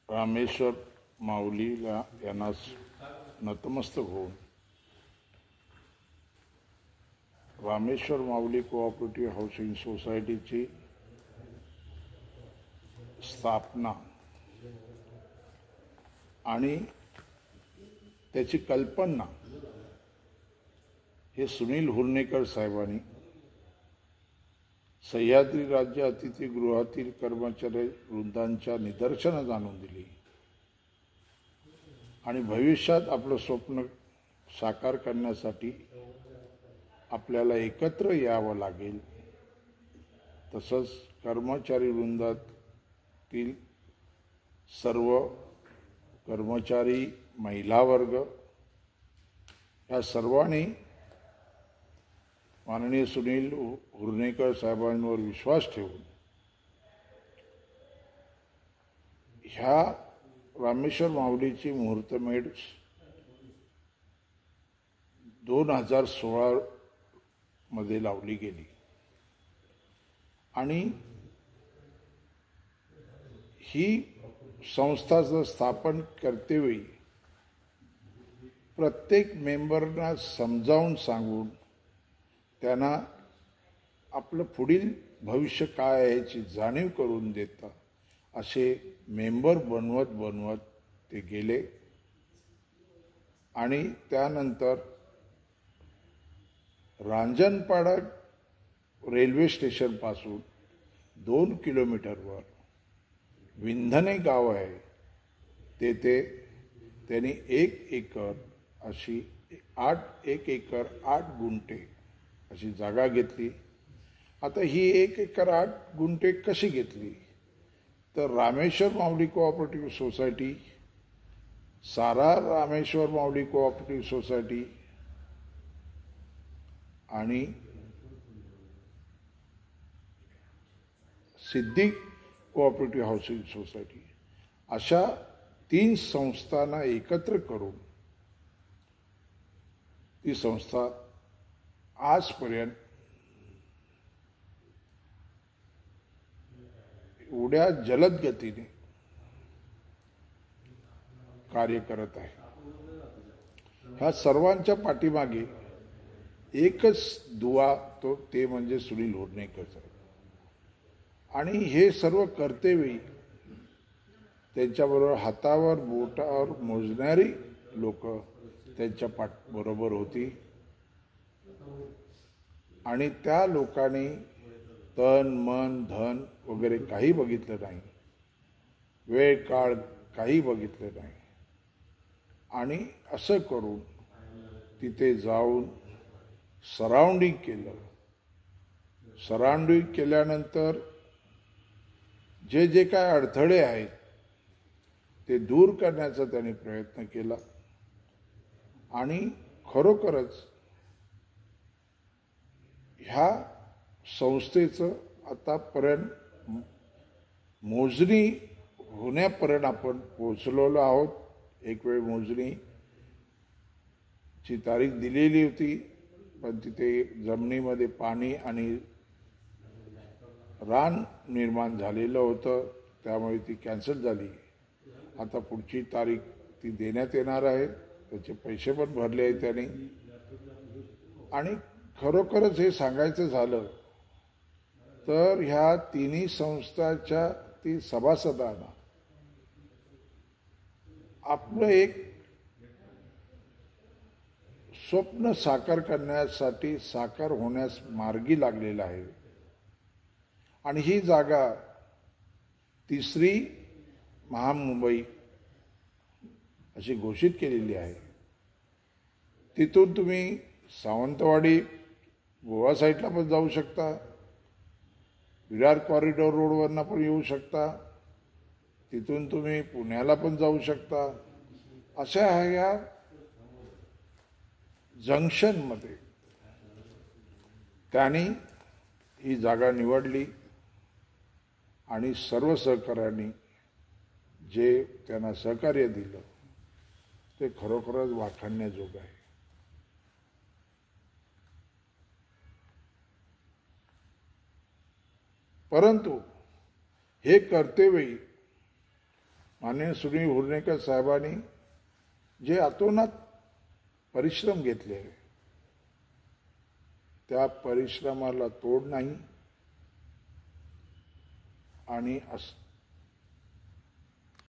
रामेश्वर माऊलीला यांना नतमस्तक होऊन रामेश्वर माऊली कोऑपरेटिव्ह हाऊसिंग सोसायटीची स्थापना आणि त्याची कल्पना हे सुनील हुर्नेकर साहेबांनी सह्याद्री राज्य अतिथीगृहातील कर्मचारी वृंदांच्या निदर्शनास आणून दिली आणि भविष्यात आपलं स्वप्न साकार करण्यासाठी आपल्याला एकत्र यावं लागेल. तसंच कर्मचारी वृंदातील सर्व कर्मचारी, महिला वर्ग या सर्वांनी माननीय सुनील हुर्नेकर साहेबांवर विश्वास ठेवून ह्या रामेश्वर माऊलीची मुहूर्तमेढ 2016 मध्ये लावली गेली आणि ही संस्थाचं स्थापन करतेवेळी प्रत्येक मेंबरना समजावून सांगून त्यांना आपलं पुढील भविष्य काय आहे याची जाणीव करून देता असे मेंबर बनवत ते गेले आणि त्यानंतर रांजणपाडा रेल्वे स्टेशन पासून 2 किलोमीटरवर विंधने गाव आहे, तेथे त्यांनी 1 एकर अशी 1 एकर 8 गुंठे अशी जागा घेतली. आता ही 1 एकर 8 गुंठे कशी घेतली तर रामेश्वर माऊली कोऑपरेटिव्ह सोसायटी, सारा रामेश्वर माऊली कोऑपरेटिव्ह सोसायटी आणि सिद्धी कोऑपरेटिव्ह हाऊसिंग सोसायटी अशा 3 संस्थांना एकत्र करून ती संस्था आजपर्यंत एवढ्या जलद गतीने कार्य करत आहे. ह्या सर्वांच्या पाठीमागे एकच दुवा ते म्हणजे सुनील हुर्नेकर साहेब आणि हे सर्व करतेवेळी त्यांच्याबरोबर हातावर बोटावर मोजणारी लोक त्यांच्या बरोबर होती आणि त्या लोकांनी तन मन धन वगैरे काही बघितलं नाही, वेळ काळ काही बघितलं नाही आणि असं करून तिथे जाऊन सराउंडिंग केलं. सराउंडिंग केल्यानंतर जे काय अडथळे आहेत ते दूर करण्याचा त्यांनी प्रयत्न केला आणि खरोखरच ह्या संस्थेचं आतापर्यंत मोजणी होण्यापर्यंत आपण पोहोचलेलो आहोत. एक वेळ मोजणीची तारीख दिलेली होती पण तिथे जमिनीमध्ये पाणी आणि रान निर्माण झालेलं होतं, त्यामुळे ती कॅन्सल झाली. आता पुढची तारीख ती देण्यात येणार आहे, त्याचे पैसे पण भरले आहेत त्यांनी. आणि खरोखरच हे सांगायचं झालं तर ह्या तिन्ही संस्थाच्या ती सभासदांना आपलं एक स्वप्न साकार करण्यासाठी साकार होण्यास मार्गी लागलेलं आहे आणि ही जागा 3री महामुंबई अशी घोषित केलेली आहे. तिथून तुम्ही सावंतवाडी गोवा साईडला पण जाऊ शकता, विरार कॉरिडॉर रोडवरनं पण येऊ शकता, तिथून तुम्ही पुण्याला पण जाऊ शकता. अशा ह्या जंक्शनमध्ये त्यांनी ही जागा निवडली आणि सर्व सहकार्यांनी जे त्यांना सहकार्य दिलं ते खरोखरच वाखाणण्याजोगं आहे. परंतु हे करतेवेळी माननीय सुनील हुर्णेकर साहेबांनी जे अतोनात परिश्रम घेतले त्या परिश्रमाला तोड नाही आणि